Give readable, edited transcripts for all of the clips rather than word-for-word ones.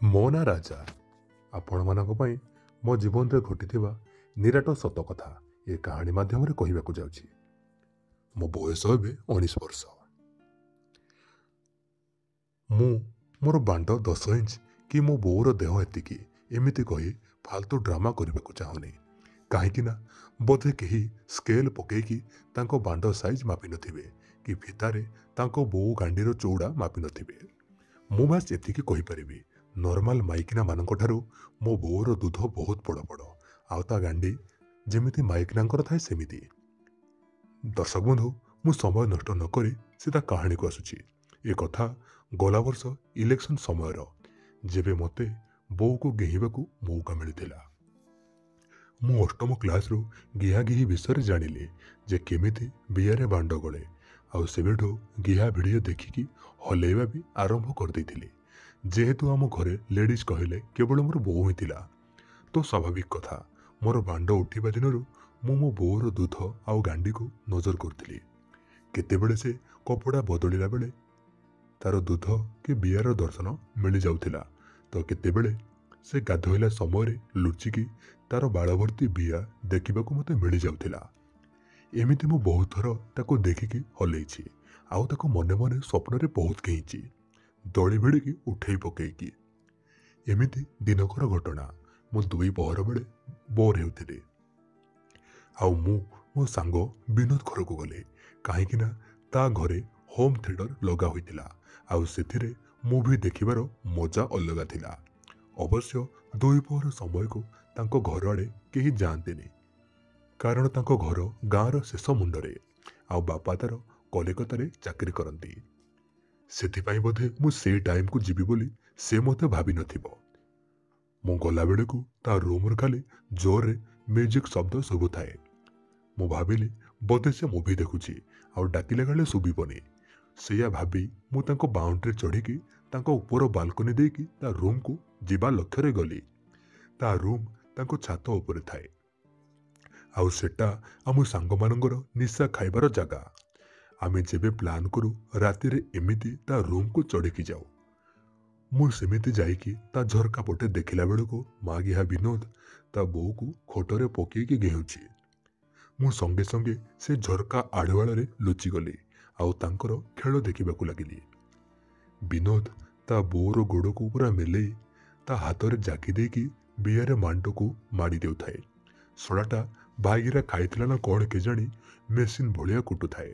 ମୋ ନା ରାଜା। ଆପଣମାନଙ୍କ ପାଇଁ ମୋ ଜୀବନରେ ଘଟିଥିବା ନିରାଟ ସତ କଥା ଏ କାହାଣୀ ମାଧ୍ୟମରେ କହିବାକୁ ଯାଉଛି। ମୋ ବୟସ ଏବେ 19 ବର୍ଷ। ମୁଁ ମୋର ବାଣ୍ଡ 10 ଇଞ୍ଚ କି ମୋ ବୋଉର ଦେହ ଏତିକି ଏମିତି କହି ଫାଲତୁ ଡ୍ରାମା କରିବାକୁ ଚାହୁଁନି। କାହିଁକି ନା ବୋଧେ କେହି ସ୍କେଲ ପକେଇକି ତାଙ୍କ ବାଣ୍ଡ ସାଇଜ ମାପି ନଥିବେ କି ଫିତାରେ ତାଙ୍କ ବୋଉ ଗାଣ୍ଡିର ଚଉଡ଼ା ମାପି ନଥିବେ। ମୁଁ ବାସ୍ ଏତିକି କହିପାରିବି, ନର୍ମାଲ ମାଇକିନା ମାନଙ୍କ ଠାରୁ ମୋ ବୋଉର ଦୁଧ ବହୁତ ବଡ଼ ବଡ଼, ଆଉ ତା ଗାଣ୍ଡି ଯେମିତି ମାଇକିନାଙ୍କର ଥାଏ ସେମିତି। ଦର୍ଶକ ବନ୍ଧୁ, ମୁଁ ସମୟ ନଷ୍ଟ ନ କରି ସିଧା କାହାଣୀକୁ ଆସୁଛି। ଏ କଥା ଗଲା ବର୍ଷ ଇଲେକ୍ସନ ସମୟର, ଯେବେ ମୋତେ ବୋଉକୁ ଗେହିବାକୁ ମୌକା ମିଳିଥିଲା। ମୁଁ ଅଷ୍ଟମ କ୍ଲାସରୁ ଗିହାଗିହି ବିଷୟରେ ଜାଣିଲି ଯେ କେମିତି ବିଆରେ ବାଣ୍ଡ ଗଳେ, ଆଉ ସେବେଠୁ ଗିହା ଭିଡ଼ିଓ ଦେଖିକି ହଲେଇବା ବି ଆରମ୍ଭ କରିଦେଇଥିଲି। ଯେହେତୁ ଆମ ଘରେ ଲେଡ଼ିଜ୍ କହିଲେ କେବଳ ମୋର ବୋଉ ହିଁ ଥିଲା, ତ ସ୍ୱାଭାବିକ କଥା ମୋର ବାଣ୍ଡ ଉଠିବା ଦିନରୁ ମୁଁ ମୋ ବୋଉର ଦୁଧ ଆଉ ଗାଣ୍ଡିକୁ ନଜର କରୁଥିଲି। କେତେବେଳେ ସେ କପଡ଼ା ବଦଳିଲା ବେଳେ ତାର ଦୁଧ କି ବିଆର ଦର୍ଶନ ମିଳିଯାଉଥିଲା, ତ କେତେବେଳେ ସେ ଗାଧୋଇଲା ସମୟରେ ଲୁଚିକି ତାର ବାଳଭର୍ତ୍ତି ବିଆ ଦେଖିବାକୁ ମୋତେ ମିଳିଯାଉଥିଲା। ଏମିତି ମୁଁ ବହୁତ ଥର ତାକୁ ଦେଖିକି ହଲେଇଛି, ଆଉ ତାକୁ ମନେ ମନେ ସ୍ୱପ୍ନରେ ବହୁତ କେହିଛି, ଦଳି ଭିଡ଼ିକି ଉଠେଇ ପକେଇକି। ଏମିତି ଦିନକର ଘଟଣା। ମୁଁ 2 ପହର ବେଳେ ବୋର୍ ହେଉଥିଲି, ଆଉ ମୁଁ ମୋ ସାଙ୍ଗ ବିନୋଦ ଘରକୁ ଗଲି। କାହିଁକି ନା ତା ଘରେ ହୋମ୍ ଥିଏଟର ଲଗା ହୋଇଥିଲା, ଆଉ ସେଥିରେ ମୁଭି ଦେଖିବାର ମଜା ଅଲଗା ଥିଲା। ଅବଶ୍ୟ 2 ପହର ସମୟକୁ ତାଙ୍କ ଘର ଆଡ଼େ କେହି ଯାଆନ୍ତିନି, କାରଣ ତାଙ୍କ ଘର ଗାଁର ଶେଷ ମୁଣ୍ଡରେ, ଆଉ ବାପା ତାର କଲିକତାରେ ଚାକିରି କରନ୍ତି। ସେଥିପାଇଁ ବୋଧେ ମୁଁ ସେଇ ଟାଇମକୁ ଯିବି ବୋଲି ସେ ମୋତେ ଭାବିନଥିବ। ମୁଁ ଗଲାବେଳକୁ ତା ରୁମ୍ରୁ ଖାଲି ଜୋରରେ ମ୍ୟୁଜିକ୍ ଶବ୍ଦ ଶୁଭୁଥାଏ। ମୁଁ ଭାବିଲି ବୋଧେ ସେ ମୁଭି ଦେଖୁଛି, ଆଉ ଡାକିଲେ କାଳେ ଶୁଭିବନି। ସେଇଆ ଭାବି ମୁଁ ତାଙ୍କ ବାଉଣ୍ଡ୍ରି ଚଢ଼ିକି ତାଙ୍କ ଉପର ବାଲକୋନି ଦେଇକି ତା ରୁମ୍କୁ ଯିବା ଲକ୍ଷ୍ୟରେ ଗଲି। ତା ରୁମ୍ ତାଙ୍କ ଛାତ ଉପରେ ଥାଏ, ଆଉ ସେଟା ଆମ ସାଙ୍ଗମାନଙ୍କର ନିଶା ଖାଇବାର ଜାଗା। ଆମେ ଯେବେ ପ୍ଲାନ୍ କରୁ ରାତିରେ ଏମିତି ତା ରୁମ୍କୁ ଚଢ଼ିକି ଯାଉ। ମୁଁ ସେମିତି ଯାଇକି ତା ଝରକା ପଟେ ଦେଖିଲା ବେଳକୁ ମା ଗିହା ବିନୋଦ ତା ବୋଉକୁ ଖଟରେ ପକେଇକି ଗେହୁଛି। ମୁଁ ସଙ୍ଗେ ସଙ୍ଗେ ସେ ଝରକା ଆଢ଼ୁଆଳରେ ଲୁଚିଗଲି, ଆଉ ତାଙ୍କର ଖେଳ ଦେଖିବାକୁ ଲାଗିଲି। ବିନୋଦ ତା ବୋଉର ଗୋଡ଼କୁ ପୁରା ମେଲେଇ ତା ହାତରେ ଜାକି ଦେଇକି ବିଆରେ ମାଣ୍ଡକୁ ମାଡ଼ି ଦେଉଥାଏ। ଶଳାଟା ଭାଇଗିରା ଖାଇଥିଲା ନା କ'ଣ କେଜାଣି ମେସିନ୍ ଭଳିଆ କୁଟୁଥାଏ।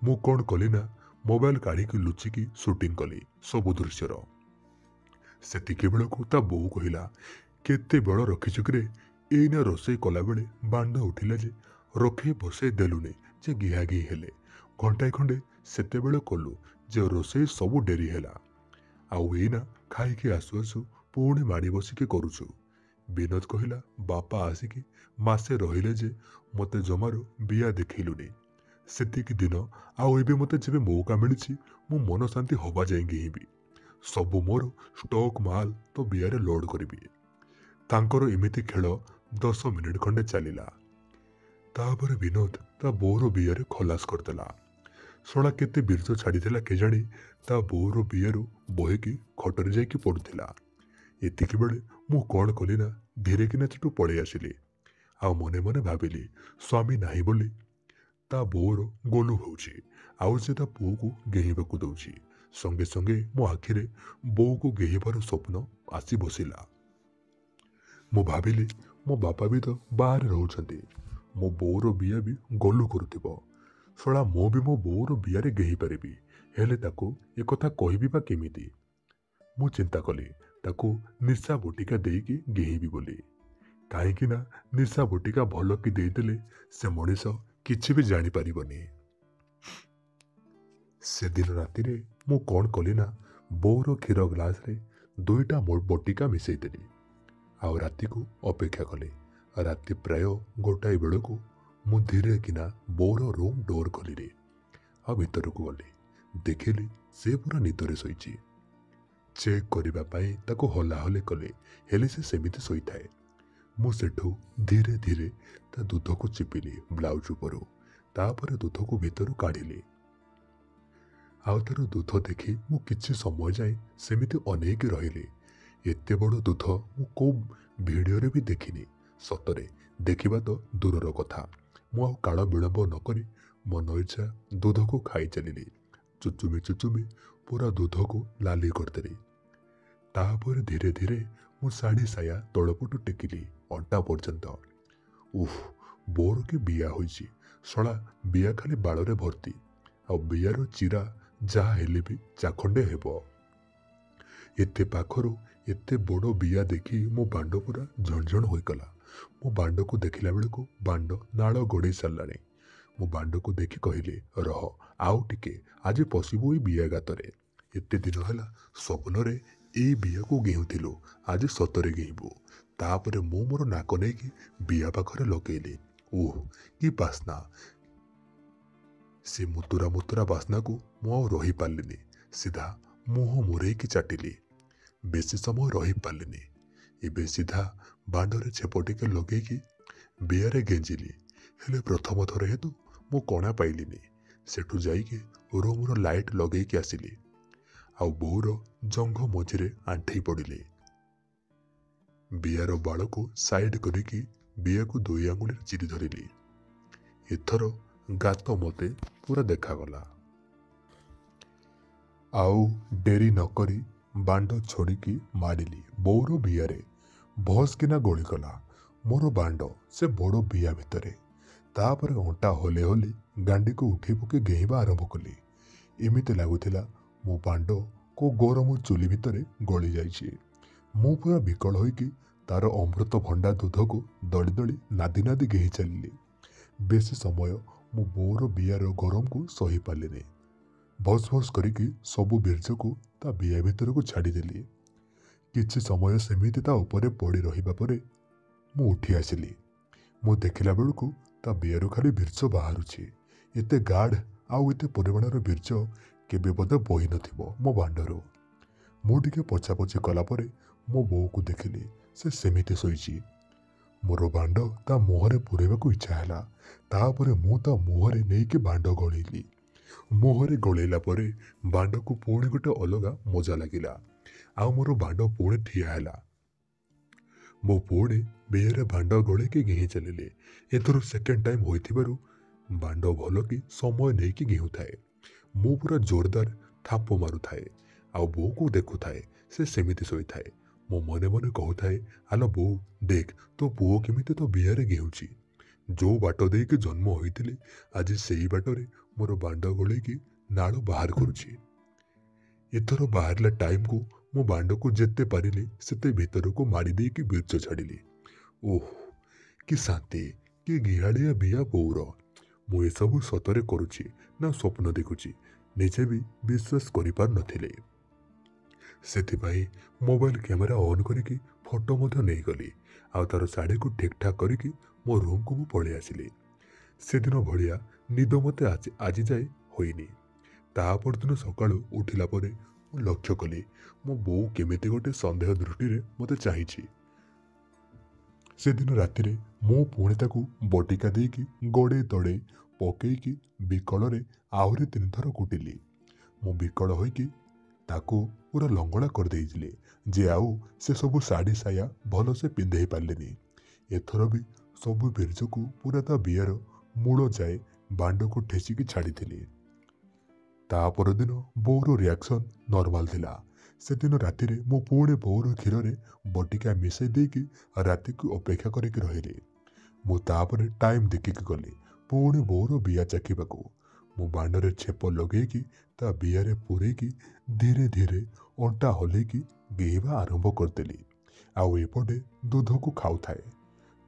ମୁଁ କ'ଣ କଲି ନା ମୋବାଇଲ କାଢ଼ିକି ଲୁଚିକି ସୁଟିଂ କଲି ସବୁ ଦୃଶ୍ୟର। ସେତିକି ବେଳକୁ ତା ବୋଉ କହିଲା, କେତେ ବେଳ ରଖିଛୁ କିରେ? ଏଇନା ରୋଷେଇ କଲାବେଳେ ବାଣ୍ଡ ଉଠିଲା ଯେ ରଖେଇ ବସେଇ ଦେଲୁନି ଯେ ଗିହାଗିହି ହେଲେ। ଘଣ୍ଟାଏ ଖଣ୍ଡେ ସେତେବେଳେ କଲୁ ଯେ ରୋଷେଇ ସବୁ ଡେରି ହେଲା, ଆଉ ଏଇନା ଖାଇକି ଆସୁ ଆସୁ ପୁଣି ମାଡ଼ି ବସିକି କରୁଛୁ। ବିନୋଦ କହିଲା, ବାପା ଆସିକି ମାସେ ରହିଲେ ଯେ ମୋତେ ଜମାରୁ ବିଆ ଦେଖେଇଲୁନି। ସେତିକି ଦିନ ଆଉ ଏବେ ମୋତେ ଯେବେ ମୌକା ମିଳିଛି ମୁଁ ମନ ଶାନ୍ତି ହବା ଯାଇ ଗିହିବି। ସବୁ ମୋର ଷ୍ଟକ୍ ମାଲ ତ ବିଆରେ ଲୋଡ୍ କରିବି। ତାଙ୍କର ଏମିତି ଖେଳ 10 ମିନିଟ୍ ଖଣ୍ଡେ ଚାଲିଲା। ତାପରେ ବିନୋଦ ତା ବୋଉର ବିଆରେ ଖଲାସ କରିଦେଲା। ଶଳା କେତେ ବୀର୍ଯ୍ୟ ଛାଡ଼ିଥିଲା କେଜାଣି ତା ବୋଉର ବିଆରୁ ବହିକି ଖଟରେ ଯାଇକି ପଡ଼ୁଥିଲା। ଏତିକି ବେଳେ ମୁଁ କ'ଣ କଲି ନା ଧୀରେ କିନା ସେଠୁ ପଳେଇ ଆସିଲି, ଆଉ ମନେ ମନେ ଭାବିଲି ସ୍ୱାମୀ ନାହିଁ ବୋଲି ତା ବୋଉର ଗୋଲୁ ହେଉଛି, ଆଉ ସେ ତା ପୁଅକୁ ଗେହିବାକୁ ଦେଉଛି। ସଙ୍ଗେ ସଙ୍ଗେ ମୋ ଆଖିରେ ବୋଉକୁ ଗେହିବାର ସ୍ୱପ୍ନ ଆସି ବସିଲା। ମୁଁ ଭାବିଲି ମୋ ବାପା ବି ତ ବାହାରେ ରହୁଛନ୍ତି, ମୋ ବୋଉର ବିଆ ବି ଗୋଲୁ କରୁଥିବ। ଶଳା ମୁଁ ବି ମୋ ବୋଉର ବିଆରେ ଗେହି ପାରିବି, ହେଲେ ତାକୁ ଏକଥା କହିବି ବା କେମିତି? ମୁଁ ଚିନ୍ତା କଲି ତାକୁ ନିଶା ବଟିକା ଦେଇକି ଗେହିବି ବୋଲି। କାହିଁକି ନା ନିଶା ବଟିକା ଭଲ କି ଦେଇଦେଲେ ସେ ମଣିଷ କିଛି ବି ଜାଣିପାରିବନି। ସେଦିନ ରାତିରେ ମୁଁ କ'ଣ କଲି ନା ବୋଉର କ୍ଷୀର ଗ୍ଲାସରେ 2ଟା ବଟିକା ମିଶେଇ ଦେଲି, ଆଉ ରାତିକୁ ଅପେକ୍ଷା କଲି। ରାତି ପ୍ରାୟ 1ଟାଏ ବେଳକୁ ମୁଁ ଧୀରେ କିନା ବୋଉର ରୁମ୍ ଡୋର୍ ଖୋଲିଲି, ଆଉ ଭିତରକୁ ଗଲି। ଦେଖିଲି ସେ ପୁରା ନିଦରେ ଶୋଇଛି। ଚେକ୍ କରିବା ପାଇଁ ତାକୁ ହଲାହଲି କଲି, ହେଲେ ସେ ସେମିତି ଶୋଇଥାଏ। ମୁଁ ସେଠୁ ଧୀରେ ଧୀରେ ତା ଦୁଧକୁ ଚିପିଲି ବ୍ଲାଉଜ ଉପରୁ, ତାପରେ ଦୁଧକୁ ଭିତରୁ କାଢ଼ିଲି। ଆଉ ତାର ଦୁଧ ଦେଖି ମୁଁ କିଛି ସମୟ ଯାଏ ସେମିତି ଅନେଇକି ରହିଲି, एते बड़ दूध मु को भिडियो भी देखिनी। सतरे देखिबा तो दूरर कथा। मु आउ काल विलंब नकरी मन इच्छा दूध को खाई चलिली। चुचुमी चुचुमी पूरा दूध को लाली करदेली। तापर धीरे धीरे मु शाढ़ी साया तलपटू टेकिली अंटा पर्यंत। उफ, बोर के बिया होइछि। शला बिया खाली बाଳରେ भर्ती। आ बियार चिरा जहा हेले भी चाखंडे हेबो। एते पाखरु एते बड़ बिया देखी मो बांड पूरा झणझण होइकला। मो बांड को देखिला बेलको बांड नाळ गड़े साराणी। मो बांड को देखी कहले, रह आउ टिके, आज पशिबु ए बिया गातरे। एते दिन हला स्वप्नरे ए बिया को गेहुथिलु, आज सतरे गेइबु। तापरे मो मोर नाक नेकी बिया पाखरे लगेली। ओह कि बास्ना! से मुतुरा मुतुरा बास्ना को मु आउ रही पारलिनी। सीधा मुह मुरेकी चाटिली। बेसी समय रही पारलिनी। एबे सीधा बांडरे छेप टिके लगेकी बियारे गेंजिली। हेले प्रथम थर हेतु मु कणा पाइलिनी। सेठू जाइके रूमर लाइट लगेकी आसिली। आउ बोर जंघ मझिरे आंठेई पड़िली। बियार बाल को साइड करिकी बिया को दुई आंगुली चिरी धरिली। एथर गात मते पूरा देखागला। आउ डेरी नकरी बांड छोड़िकी मारिली बोर बियारे। भस किना गलीगला मोर बांड से बड़ बिया भितरे। तापर अंटा हले हले गांडी को उठे पके गेहिबा आरंभ कली। एमिति लागुथिला मो बांड को गरम चुली भितरे गली जाइछि। मु पूरा विकल होइकी तार अमृत भंडा दूध को दली दली नादी नादी गेही चलिली। बेसी समय मु बोर बियार गरम को सही पालिनी। भस भस करिकी सबु बीर्ज को ता बिया भितर को छाड़ीदेली। किछि समय सेमिति ता उपरे पड़ी रहिबा परे मु उठी आसिली। मु देखिला बेलକୁ ता बियारू खाली बीर्ज बाहरुछि। एते गाढ़ आउ एते परिमाणर बीर्ज केबे बोधे बही नथिबो मो बांडरू। मु टिके पछापछि कला परे मो बोऊ को देखिली। से सेमिति शोइछि। मोर बांड ता मुहरे पुरेबाकू इच्छा हैला। तापरे मु ता मुहरे नेइके बांड गळेली। मुहरे गळेला परे बांड को पुणी गोटे अलगा मजा लागिला। आउ मोर बांड पुणी ठिया हैला। मो पुणी बियारे बांड गळेकी गेही चलिले। एथर सेकेंड टाइम होइथिबारु बांड भल कि समय नेइकी गेहुथाए। मु पूरा जोरदार थाप मारुथाए। आउ बोऊ को देखुथाए से सेमिति शोइथाए। मो मने मने कहूथाए, आलो बोऊ देख तो पुओ केमिति तो बियारे गेहुछि। जो बाट देइके जन्म होइथिले आज सेई बाटरे मोर बांड गळेकी नाळ बाहर करुछि। एथर बाहरला टाइम को मो बांड को जेते पारिले सेते भितर को मारी देइकी बीर्ज छाड़िली। ओह कि शांति, कि गिहालिया बिया बोऊर। मु एसबु सतरे करुछि ना स्वप्न देखुछि निजे भी विश्वास करिपार नथिले। सेथिपाई मोबाइल कैमेरा ऑन करिकी फोटो मध्य नहीं गली। आउ तार साड़ी को ठीक ठाक करिकी मो रूम को मु पळे आसिली। से दिन भलिया निद मते आज जाए होइनी। ता परदिन सकाळु उठिला परे मु लक्ष्य कली मो बोऊ केमिति गोटे संदेह दृष्टि मते चाहिछि। से दिन रातिरे मु पुणी ताकू बटिका देइकी गड़े तड़े पकेइकी बिकଳରେ आहुरी 3 थर कुटिली। मु बिकल होइकी ताकू पूरा लंगड़ा कर देइजिले जे आउ से सबु साड़ी साया भल से पिंधेई पारलेनी। एथर भी सबु बीर्ज को पूरा ता बियार मूल जाए बांड को ठेसिकी छाड़ीथिली। ता परदिन बोऊर रिएक्शन नॉर्मल थिला। से दिन रातिरे मु पुणे बोऊर क्षीर बटिका मिसाई देइकी राति को अपेक्षा करिकी रहिली। मु तापरे टाइम देखिकी गली पुणे बोऊर बिया चाखिबाकू। मु बांडरे छेप लगेइकी ता बियारे पुरेइकी धीरे धीरे अंटा हलेइकी गेहिबा आरंभ करदेली। आउ एपटे दूध को खाउथाए।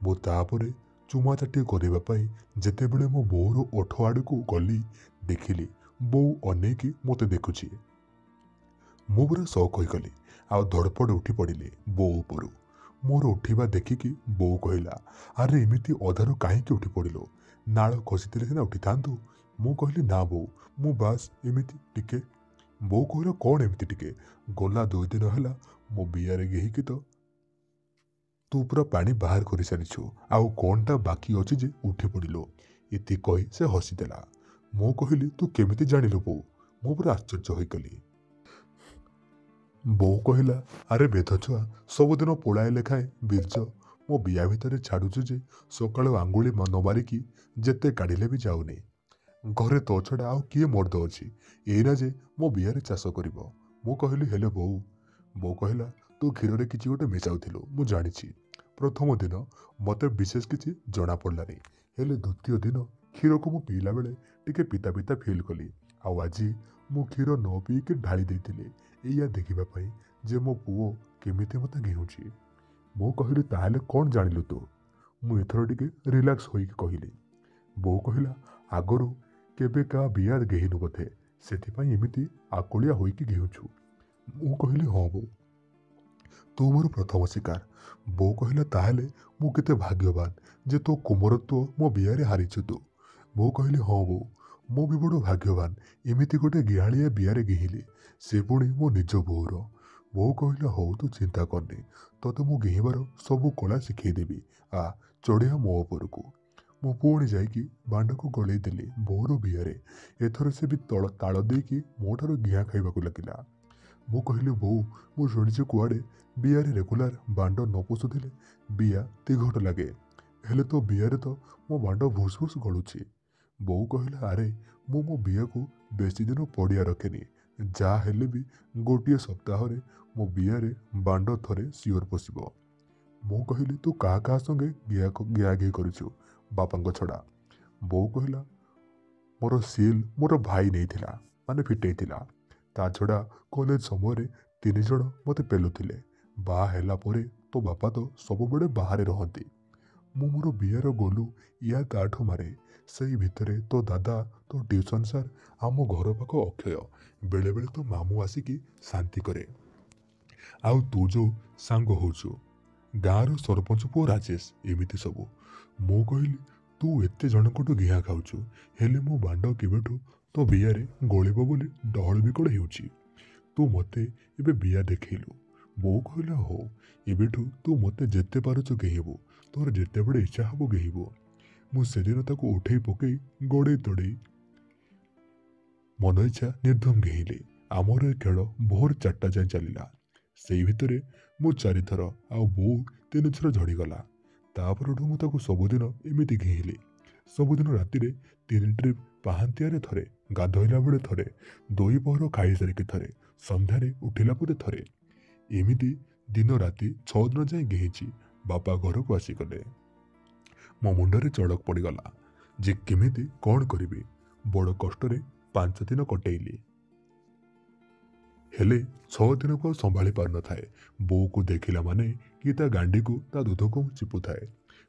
मु तापरे चुमा चाटी करिबा पई जेतेबेले मो बोऊर ओठ आडकू गली देखिली बोऊ अनेकी मते देखुछि। मु पूरा शौक होइगली। आउ धड़पड़ उठी पड़िली बोऊ उपरू। मोर उठिबा देखिकी बोऊ कहला, अरे एमिति अधारू काहींकी उठी पड़िलो, नाळ खसिथिले सिना उठी थांतु। मु कहली ना बोऊ, मु बास एमिति टिके। बोऊ कहला कौन एमिति टिके, गला 2 दिन हैला मो बियारे गेहिकी तो तू पूरा पानी बाहर कर सारिछु। आउ कौनटा बाकी अछि जे उठी पड़िलो। इति कही से हसीदेला। मु कहली तू केमिति जानिलु बोऊ। मु पूरा आश्चर्य होइगली। ବୋଉ କହିଲା, ଆରେ ବେଧ ଛୁଆ, ସବୁଦିନ ପୋଳାଏ ଲେଖାଏଁ ବୀର୍ଯ୍ୟ ମୋ ବିଆ ଭିତରେ ଛାଡ଼ୁଛୁ ଯେ ସକାଳୁ ଆଙ୍ଗୁଳି ନ ମାରିକି ଯେତେ କାଢ଼ିଲେ ବି ଯାଉନି। ଘରେ ତୋ ଛଡ଼ା ଆଉ କିଏ ମର୍ଦ୍ଦ ଅଛି ଏଇନା ଯେ ମୋ ବିଆରେ ଚାଷ କରିବ? ମୁଁ କହିଲି, ହେଲେ ବୋଉ। ବୋଉ କହିଲା, ତୁ କ୍ଷୀରରେ କିଛି ଗୋଟେ ମିଶାଉଥିଲୁ, ମୁଁ ଜାଣିଛି। ପ୍ରଥମ ଦିନ ମୋତେ ବିଶେଷ କିଛି ଜଣାପଡ଼ିଲାନି, ହେଲେ ଦ୍ୱିତୀୟ ଦିନ କ୍ଷୀରକୁ ମୁଁ ପିଇଲା ବେଳେ ଟିକେ ପିତା ପିତା ଫିଲ୍ କଲି। ଆଉ ଆଜି ମୁଁ କ୍ଷୀର ନ ପିଇକି ଢାଳି ଦେଇଥିଲି ଏଇଆ ଦେଖିବା ପାଇଁ ଯେ ମୋ ପୁଅ କେମିତି ମୋତେ ଘେଉଁଛି। ମୁଁ କହିଲି, ତାହେଲେ କ'ଣ ଜାଣିଲୁ ତୁ? ମୁଁ ଏଥର ଟିକେ ରିଲାକ୍ସ ହୋଇକି କହିଲି। ବୋଉ କହିଲା, ଆଗରୁ କେବେ କାହା ବିଆ ଘେହିନୁ ବୋଧେ, ସେଥିପାଇଁ ଏମିତି ଆକୁଳିଆ ହୋଇକି ଘେଉଁଛୁ। ମୁଁ କହିଲି, ହଁ ବୋଉ, ତୁ ମୋର ପ୍ରଥମ ଶିକାର। ବୋଉ କହିଲା, ତାହେଲେ ମୁଁ କେତେ ଭାଗ୍ୟବାନ ଯେ ତୋ କୁମରତ୍ୱ ମୋ ବିଆରେ ହାରିଛୁ ତୁ। ମୁଁ କହିଲି, ହଁ ବୋଉ, ମୁଁ ବି ବଡ଼ ଭାଗ୍ୟବାନ ଏମିତି ଗୋଟେ ଗିହାଳିଆ ବିଆରେ ଘେହିଲି, ସେ ପୁଣି ମୋ ନିଜ ବୋଉର। ବୋଉ କହିଲା, ହଉ ତୁ ଚିନ୍ତା କରନି, ତୋତେ ମୁଁ ଘେହିବାର ସବୁ କଳା ଶିଖେଇଦେବି, ଆ ଚଢ଼ିଆ ମୋ ଉପରକୁ। ମୁଁ ପୁଣି ଯାଇକି ବାଣ୍ଡକୁ ଗଳେଇ ଦେଲି ବୋଉର ବିଆରେ। ଏଥର ସେ ବି ତାଳ ଦେଇକି ମୋ ଠାରୁ ଘିଆ ଖାଇବାକୁ ଲାଗିଲା। ମୁଁ କହିଲି, ବୋଉ, ମୁଁ ଶୁଣିଛି କୁଆଡ଼େ ବିଆରେ ରେଗୁଲାର ବାଣ୍ଡ ନ ପୋଷୁଥିଲେ ବିଆ ତିଘଟ ଲାଗେ, ହେଲେ ତୋ ବିଆରେ ତ ମୋ ବାଣ୍ଡ ଭୁସ୍ ଭୁସ୍ ଗଳୁଛି। ବୋଉ କହିଲା, ଆରେ ମୁଁ ମୋ ବିଆକୁ ବେଶୀ ଦିନ ପଡ଼ିଆ ରଖେନି, ଯାହା ହେଲେ ବି ଗୋଟିଏ ସପ୍ତାହରେ ମୋ ବିଆରେ ବାଣ୍ଡ ଥରେ ସିଓର ପଶିବ। ମୁଁ କହିଲି, ତୁ କାହା କାହା ସଙ୍ଗେ ଗିଆ ଘି କରିଛୁ ବାପାଙ୍କ ଛଡ଼ା? ବୋଉ କହିଲା, ମୋର ସିଲ୍ ମୋର ଭାଇ ନେଇଥିଲା, ମାନେ ଫିଟେଇଥିଲା। ତା ଛଡ଼ା କଲେଜ ସମୟରେ 3 ଜଣ ମୋତେ ପେଲୁଥିଲେ। ବାହା ହେଲା ପରେ ତୋ ବାପା ତ ସବୁବେଳେ ବାହାରେ ରହନ୍ତି। ମୁଁ ମୋର ବିଆର ଗୋଲୁ ୟା ତାଠୁ ମାରେ। ସେଇ ଭିତରେ ତୋ ଦାଦା, ତୋ ଟ୍ୟୁସନ୍ ସାର୍, ଆମ ଘର ପାଖ ଅକ୍ଷୟ, ବେଳେବେଳେ ତୋ ମାମୁଁ ଆସିକି ଶାନ୍ତି କରେ। ଆଉ ତୁ ଯେଉଁ ସାଙ୍ଗ ହେଉଛୁ ଗାଁର ସରପଞ୍ଚ ପୁଅ ରାଜେଶ, ଏମିତି ସବୁ। ମୁଁ କହିଲି, ତୁ ଏତେ ଜଣଙ୍କଠୁ ଘିଆ ଖାଉଛୁ, ହେଲେ ମୋ ବାଣ୍ଡ କେବେଠୁ ତୋ ବିଆରେ ଗଳିବ ବୋଲି ଡହଳ ବିକଳ ହେଉଛି। ତୁ ମୋତେ ଏବେ ବିଆ ଦେଖେଇଲୁ। ବୋଉ କହିଲା, ହଉ, ଏବେଠୁ ତୁ ମୋତେ ଯେତେ ପାରୁଛୁ ଘେହିବୁ, ତୋର ଯେତେବେଳେ ଇଚ୍ଛା ହେବ ଘେହିବୁ। ମୁଁ ସେଦିନ ତାକୁ ଉଠେଇ ପକେଇ ଗୋଡ଼େଇ ତୋଡ଼େଇ ମନ ଇଚ୍ଛା ନିର୍ଦ୍ଧୁମ ଘେଇଲି। ଆମର ଏ ଖେଳ ଭୋର 4ଟା ଯାଏ ଚାଲିଲା। ସେଇ ଭିତରେ ମୁଁ 4 ଥର ଆଉ ବୋଉ 3 ଥର ଝଡ଼ିଗଲା। ତାପରଠୁ ମୁଁ ତାକୁ ସବୁଦିନ ଏମିତି ଘେଇଲି। ସବୁଦିନ ରାତିରେ 3 ଟ୍ରିପ୍, ପାହାନ୍ତିଆରେ ଥରେ, ଗାଧୋଇଲା ବେଳେ ଥରେ, 2 ପହର ଖାଇସାରିକି ଥରେ, ସନ୍ଧ୍ୟାରେ ଉଠିଲା ପରେ ଥରେ। ଏମିତି ଦିନ ରାତି 6 ଦିନ ଯାଏଁ ଘେଇଛି। ବାପା ଘରକୁ ଆସିଗଲେ। ମୋ ମୁଣ୍ଡରେ ଚଡ଼କ ପଡ଼ିଗଲା ଯେ କେମିତି କ'ଣ କରିବି। ବଡ଼ କଷ୍ଟରେ 5 ଦିନ କଟେଇଲି, ହେଲେ 6 ଦିନକୁ ଆଉ ସମ୍ଭାଳି ପାରୁନଥାଏ। ବୋଉକୁ ଦେଖିଲା ମାନେ କି ତା ଗାଣ୍ଡିକୁ, ତା ଦୁଧକୁ ମୁଁ ଚିପୁଥାଏ।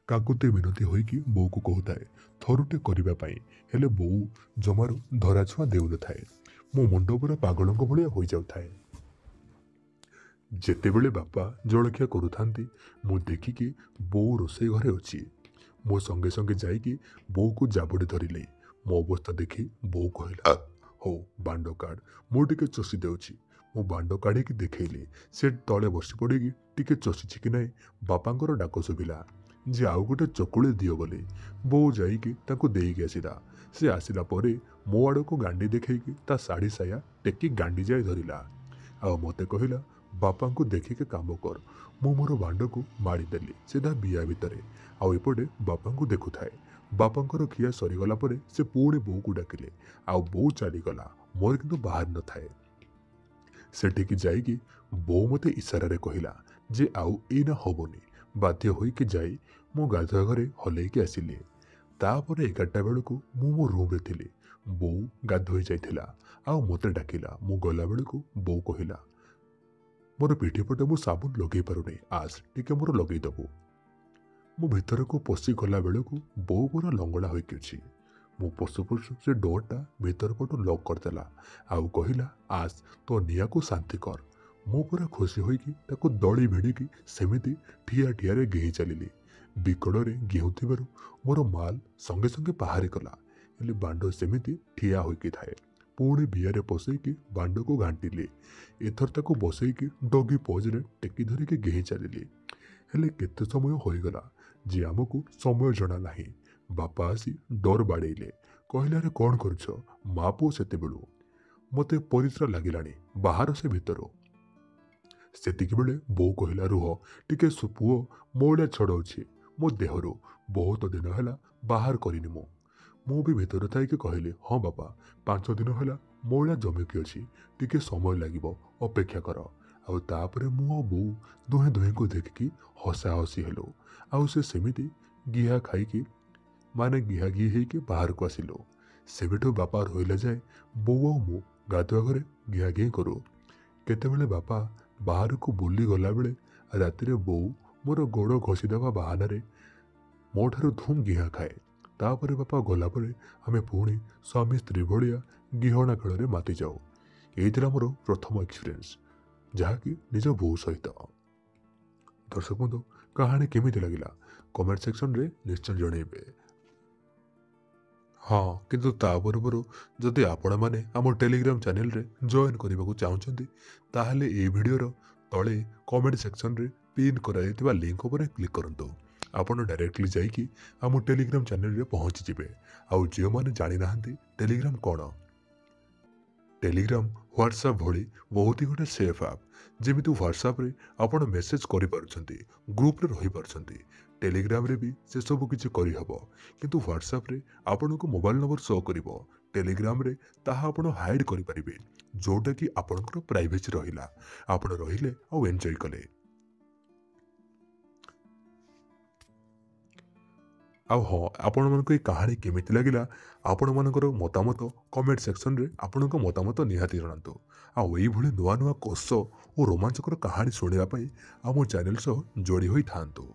କାକୁତି ମିନତି ହୋଇକି ବୋଉକୁ କହୁଥାଏ ଥରୁଟେ କରିବା ପାଇଁ, ହେଲେ ବୋଉ ଜମାରୁ ଧରାଛୁଆଁ ଦେଉନଥାଏ। ମୋ ମୁଣ୍ଡ ପୁରା ପାଗଳଙ୍କ ଭଳିଆ ହୋଇଯାଉଥାଏ। ଯେତେବେଳେ ବାପା ଜଳଖିଆ କରୁଥାନ୍ତି, ମୁଁ ଦେଖିକି ବୋଉ ରୋଷେଇ ଘରେ ଅଛି। ମୋ ସଙ୍ଗେ ସଙ୍ଗେ ଯାଇକି ବୋଉକୁ ଜାବୁଡ଼ି ଧରିଲି। ମୋ ଅବସ୍ଥା ଦେଖି ବୋଉ କହିଲା, ହଉ ବାଣ୍ଡ କାଢ଼, ମୁଁ ଟିକେ ଚଷି ଦେଉଛି। ମୁଁ ବାଣ୍ଡ କାଢ଼ିକି ଦେଖେଇଲି। ସେ ତଳେ ବସି ପଡ଼ିକି ଟିକେ ଚଷିଛି କି ନାହିଁ ବାପାଙ୍କର ଡାକ ଶୁଭିଲା ଯେ ଆଉ ଗୋଟେ ଚକୁଳି ଦିଅ ବୋଲି। ବୋଉ ଯାଇକି ତାକୁ ଦେଇକି ଆସିଲା। ସେ ଆସିଲା ପରେ ମୋ ଆଡ଼କୁ ଗାଣ୍ଡି ଦେଖେଇକି ତା ଶାଢ଼ୀ ସାୟା ଟେକି ଗାଣ୍ଡି ଯାଏ ଧରିଲା। ଆଉ ମୋତେ କହିଲା, ବାପାଙ୍କୁ ଦେଖିକି କାମ କର। ମୁଁ ମୋର ବାଣ୍ଡକୁ ମାଡ଼ିଦେଲି ସିଧା ବିଆ ଭିତରେ, ଆଉ ଏପଟେ ବାପାଙ୍କୁ ଦେଖୁଥାଏ। ବାପାଙ୍କର ଖିଆ ସରିଗଲା ପରେ ସେ ପୁଣି ବୋଉକୁ ଡାକିଲେ, ଆଉ ବୋଉ ଚାଲିଗଲା। ମୋର କିନ୍ତୁ ବାହାରି ନଥାଏ। ସେଠିକି ଯାଇକି ବୋଉ ମୋତେ ଇସାରାରେ କହିଲା ଯେ ଆଉ ଏଇନା ହବନି। ବାଧ୍ୟ ହୋଇକି ଯାଇ ମୁଁ ଗାଧୁଆ ଘରେ ହଲେଇକି ଆସିଲି। ତାପରେ 11ଟା ବେଳକୁ ମୁଁ ମୋ ରୁମ୍ରେ ଥିଲି। ବୋଉ ଗାଧୋଇ ଯାଇଥିଲା ଆଉ ମୋତେ ଡାକିଲା। ମୁଁ ଗଲାବେଳକୁ ବୋଉ କହିଲା, ମୋର ପିଠି ପଟେ ମୁଁ ସାବୁନ ଲଗେଇ ପାରୁନି, ଆସ ଟିକେ ମୋର ଲଗେଇଦବୁ। ମୁଁ ଭିତରକୁ ପଶି ଗଲା ବେଳକୁ ବୋଉ ପୁରା ଲଙ୍ଗଳା ହୋଇକି ଅଛି। ମୁଁ ପଶୁ ପଶୁ ସେ ଡୋରଟା ଭିତର ପଟୁ ଲକ୍ କରିଦେଲା ଆଉ କହିଲା, ଆସ ତୋ ନିଆଁକୁ ଶାନ୍ତି କର। ମୁଁ ପୁରା ଖୁସି ହୋଇକି ତାକୁ ଦଳି ଭିଡ଼ିକି ସେମିତି ଠିଆ ଠିଆରେ ଘେଇ ଚାଲିଲି। ବିକଳରେ ଘେଉଥିବାରୁ ମୋର ମାଲ ସଙ୍ଗେ ସଙ୍ଗେ ବାହାରି ଗଲା, ହେଲେ ବାଣ୍ଡ ସେମିତି ଠିଆ ହୋଇକି ଥାଏ। ପୁଣି ବିଆରେ ପଶେଇକି ବାଣ୍ଡକୁ ଘାଣ୍ଟିଲି। ଏଥର ତାକୁ ବସେଇକି ଡଗି ପୋଜରେ ଟେକି ଧରିକି ଘେଇ ଚାଲିଲି। ହେଲେ କେତେ ସମୟ ହୋଇଗଲା ଯେ ଆମକୁ ସମୟ ଜଣା ନାହିଁ। ବାପା ଆସି ଡୋର ବାଡ଼େଇଲେ, କହିଲେ, ଆରେ କ'ଣ କରୁଛ ମା ପୁଅ ସେତେବେଳୁ? ମୋତେ ପରିସ୍ରା ଲାଗିଲାଣି, ବାହାର ସେ ଭିତରୁ। ସେତିକିବେଳେ ବୋଉ କହିଲା, ରୁହ ଟିକେ ପୁଅ ମଇଳା ଛଡ଼ଉଛି, ମୋ ଦେହରୁ ବହୁତ ଦିନ ହେଲା ବାହାର କରିନି ମୁଁ ବି ଭିତରେ ଥାଇକି କହିଲି, ହଁ ବାପା 5 ଦିନ ହେଲା ମଇଳା ଜମିକି ଅଛି, ଟିକେ ସମୟ ଲାଗିବ, ଅପେକ୍ଷା କର। ଆଉ ତାପରେ ମୁଁ ଆଉ ବୋଉ ଦୁହେଁ ଦୁହିଁଙ୍କୁ ଦେଖିକି ହସାହସି ହେଲୁ। ଆଉ ସେ ସେମିତି ଗିହା ଖାଇକି ମାନେ ଗିହା ଗିହି ହେଇକି ବାହାରକୁ ଆସିଲୁ। ସେବେଠୁ ବାପା ରହିଲା ଯାଏ ବୋଉ ଆଉ ମୁଁ ଗାଧୁଆ ଘରେ ଗିହା ଗିହି କରୁ। କେତେବେଳେ ବାପା ବାହାରକୁ ବୁଲି ଗଲାବେଳେ ରାତିରେ ବୋଉ ମୋର ଗୋଡ଼ ଘଷିଦେବା ବାହାନାରେ ମୋ ଠାରୁ ଧୁମ୍ ଗିହା ଖାଏ। ତାପରେ ବାପା ଗଲାପରେ ଆମେ ପୁଣି ସ୍ୱାମୀ ସ୍ତ୍ରୀ ଭଳିଆ ଗିହଣା ଖେଳରେ ମାତିଯାଉ। ଏଇ ଥିଲା ମୋର ପ୍ରଥମ ଏକ୍ସପିରିଏନ୍ସ, ଯାହାକି ନିଜ ବୋଉ ସହିତ। ଦର୍ଶକ ବନ୍ଧୁ, କାହାଣୀ କେମିତି ଲାଗିଲା କମେଣ୍ଟ ସେକ୍ସନରେ ନିଶ୍ଚୟ ଜଣେଇବେ। ହଁ, କିନ୍ତୁ ତା ପୂର୍ବରୁ ଯଦି ଆପଣମାନେ ଆମ ଟେଲିଗ୍ରାମ ଚ୍ୟାନେଲରେ ଜଏନ୍ କରିବାକୁ ଚାହୁଁଛନ୍ତି, ତାହେଲେ ଏହି ଭିଡ଼ିଓର ତଳେ କମେଣ୍ଟ ସେକ୍ସନରେ ପିନ୍ କରାଯାଇଥିବା ଲିଙ୍କ ଉପରେ କ୍ଲିକ୍ କରନ୍ତୁ। ଆପଣ ଡାଇରେକ୍ଟଲି ଯାଇକି ଆମ ଟେଲିଗ୍ରାମ ଚ୍ୟାନେଲରେ ପହଞ୍ଚିଯିବେ। ଆଉ ଯେଉଁମାନେ ଜାଣିନାହାନ୍ତି ଟେଲିଗ୍ରାମ କ'ଣ, ଟେଲିଗ୍ରାମ ହ୍ୱାଟ୍ସଆପ୍ ଭଳି ବହୁତ ହି ଗୋଟେ ସେଫ୍ ଆପ୍। ଯେମିତି ହ୍ୱାଟ୍ସଆପ୍ରେ ଆପଣ ମେସେଜ୍ କରିପାରୁଛନ୍ତି, ଗ୍ରୁପ୍ରେ ରହିପାରୁଛନ୍ତି, ଟେଲିଗ୍ରାମରେ ବି ସେସବୁ କିଛି କରିହେବ। କିନ୍ତୁ ହ୍ୱାଟ୍ସଆପ୍ରେ ଆପଣଙ୍କୁ ମୋବାଇଲ ନମ୍ବର ଶୋ କରିବ, ଟେଲିଗ୍ରାମରେ ତାହା ଆପଣ ହାଇଡ଼୍ କରିପାରିବେ, ଯେଉଁଟାକି ଆପଣଙ୍କର ପ୍ରାଇଭେସି ରହିଲା। ଆପଣ ରହିଲେ ଆଉ ଏନ୍ଜୟ କଲେ। ଆଉ ହଁ, ଆପଣମାନଙ୍କୁ এই କାହାଣୀ କେମିତି ଲାଗିଲା ଆପଣମାନଙ୍କର ମତାମତ କମେଣ୍ଟ ସେକ୍ସନରେ ଆପଣଙ୍କ ମତାମତ ନିହାତି ଜଣାନ୍ତୁ। ଆଉ ଏଇଭଳି ନୂଆ ନୂଆ କୋଶ ଓ ରୋମାଞ୍ଚକର କାହାଣୀ ଶୁଣିବା ପାଇଁ ଆମ ଚ୍ୟାନେଲ ସହ ଯୋଡ଼ି ହୋଇଥାନ୍ତୁ।